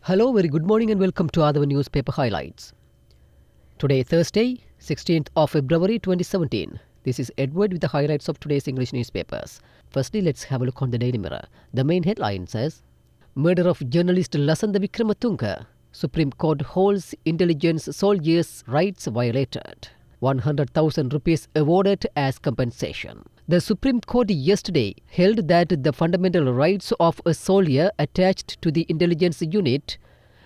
Hello, very good morning and welcome to other newspaper highlights. Today, Thursday, 16th of February 2017. This is Edward with the highlights of today's English newspapers. Firstly, let's have a look on the Daily Mirror. The main headline says, Murder of journalist Lasantha Wickrematunge. Supreme Court holds intelligence soldiers' rights violated. 100,000 rupees awarded as compensation. The Supreme Court yesterday held that the fundamental rights of a soldier attached to the intelligence unit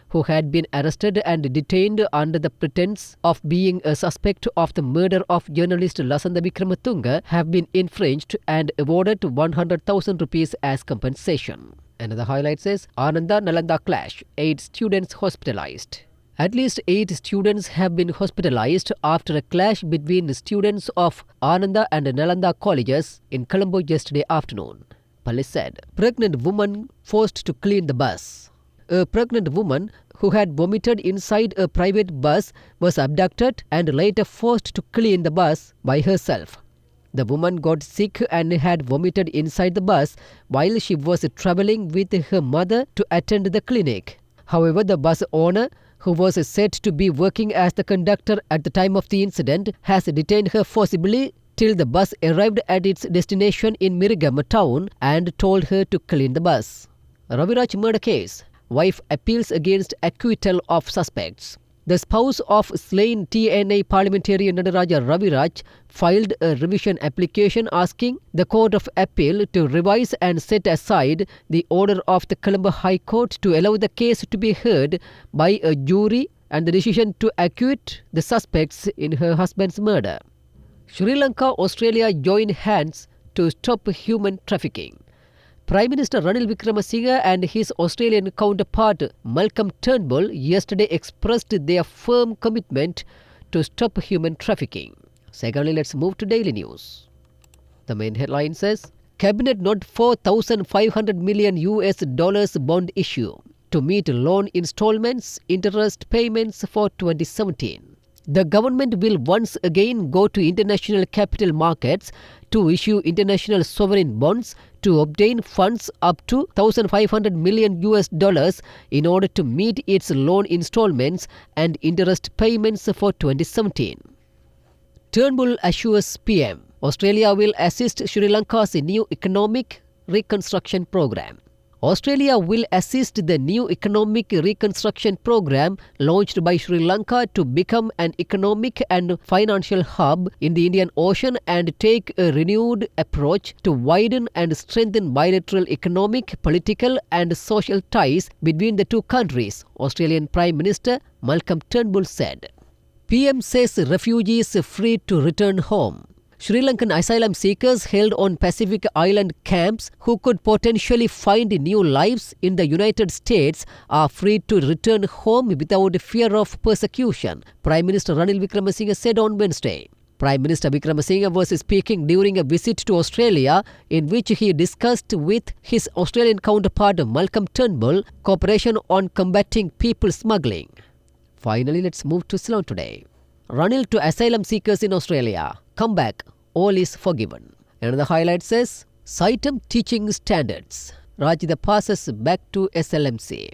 who had been arrested and detained under the pretense of being a suspect of the murder of journalist Lasantha Wickrematunge have been infringed and awarded 100,000 rupees as compensation. Another highlight says, Ananda-Nalanda clash, 8 students hospitalized. At least 8 students have been hospitalized after a clash between students of Ananda and Nalanda colleges in Colombo yesterday afternoon, police said. Pregnant woman forced to clean the bus. A pregnant woman who had vomited inside a private bus was abducted and later forced to clean the bus by herself. The woman got sick and had vomited inside the bus while she was traveling with her mother to attend the clinic. However, the bus owner, who was said to be working as the conductor at the time of the incident, has detained her forcibly till the bus arrived at its destination in Mirigama town and told her to clean the bus. Raviraj murder case. Wife appeals against acquittal of suspects. The spouse of slain TNA parliamentarian Nadaraja Raviraj filed a revision application asking the Court of Appeal to revise and set aside the order of the Colombo High Court to allow the case to be heard by a jury and the decision to acquit the suspects in her husband's murder. Sri Lanka Australia join hands to stop human trafficking. Prime Minister Ranil Wickremesinghe and his Australian counterpart Malcolm Turnbull yesterday expressed their firm commitment to stop human trafficking. Secondly, let's move to daily news. The main headline says, Cabinet not $4,500 million bond issue to meet loan installments, interest payments for 2017. The government will once again go to international capital markets to issue international sovereign bonds to obtain funds up to $1,500 million in order to meet its loan installments and interest payments for 2017. Turnbull assures PM, Australia will assist Sri Lanka's new economic reconstruction program. Australia will assist the new economic reconstruction program launched by Sri Lanka to become an economic and financial hub in the Indian Ocean and take a renewed approach to widen and strengthen bilateral economic, political and social ties between the two countries, Australian Prime Minister Malcolm Turnbull said. PM says refugees free to return home. Sri Lankan asylum seekers held on Pacific Island camps who could potentially find new lives in the United States are free to return home without fear of persecution, Prime Minister Ranil Wickremesinghe said on Wednesday. Prime Minister Wickremesinghe was speaking during a visit to Australia in which he discussed with his Australian counterpart Malcolm Turnbull cooperation on combating people smuggling. Finally, let's move to Ceylon today. Ranil to asylum seekers in Australia. Come back. All is forgiven. Another highlight says, Saitam teaching standards. Rajitha passes back to SLMC.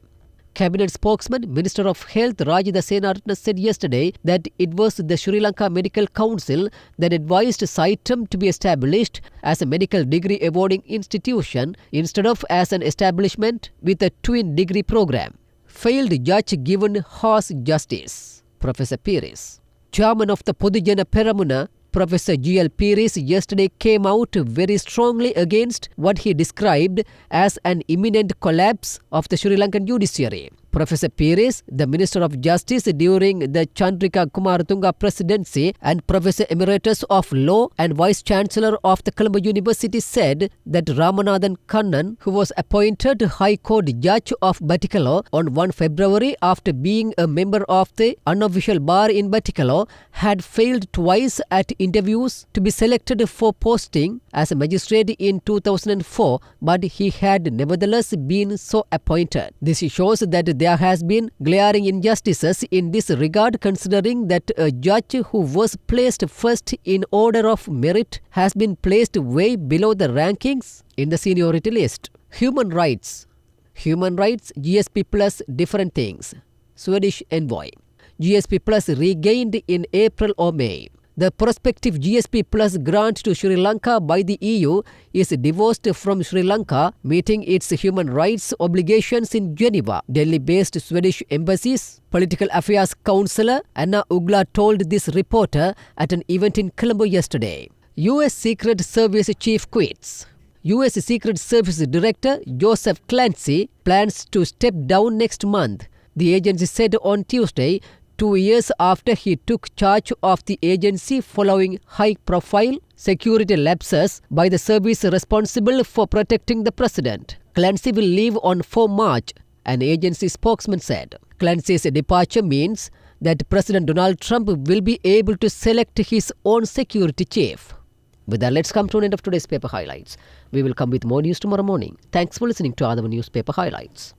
Cabinet spokesman, Minister of Health Rajitha Senaratne said yesterday that it was the Sri Lanka Medical Council that advised Saitam to be established as a medical degree awarding institution instead of as an establishment with a twin degree program. Failed judge given harsh justice. Professor Pyrrhus. Chairman of the Podujana Peramuna, Professor G.L. Pyrrhus yesterday came out very strongly against what he described as an imminent collapse of the Sri Lankan judiciary. Professor Pyrrhus, the Minister of Justice during the Chandrika Kumaratunga presidency and Professor Emeritus of Law and Vice Chancellor of the Colombo University said that Ramanathan Kannan, who was appointed High Court Judge of Batticaloa on 1 February after being a member of the unofficial bar in Batticaloa, had failed twice at interviews to be selected for posting as a magistrate in 2004, but he had nevertheless been so appointed. This shows that there has been glaring injustices in this regard, considering that a judge who was placed first in order of merit has been placed way below the rankings in the seniority list. Human rights. Human rights, GSP plus different things. Swedish envoy. GSP plus regained in April or May. The prospective GSP Plus grant to Sri Lanka by the EU is divorced from Sri Lanka meeting its human rights obligations in Geneva. Delhi-based Swedish Embassy's Political Affairs Counsellor Anna Ugla told this reporter at an event in Colombo yesterday. US Secret Service chief quits. US Secret Service Director Joseph Clancy plans to step down next month, the agency said on Tuesday, 2 years after he took charge of the agency following high-profile security lapses by the service responsible for protecting the president. Clancy will leave on 4 March, an agency spokesman said. Clancy's departure means that President Donald Trump will be able to select his own security chief. With that, let's come to an end of today's paper highlights. We will come with more news tomorrow morning. Thanks for listening to other newspaper highlights.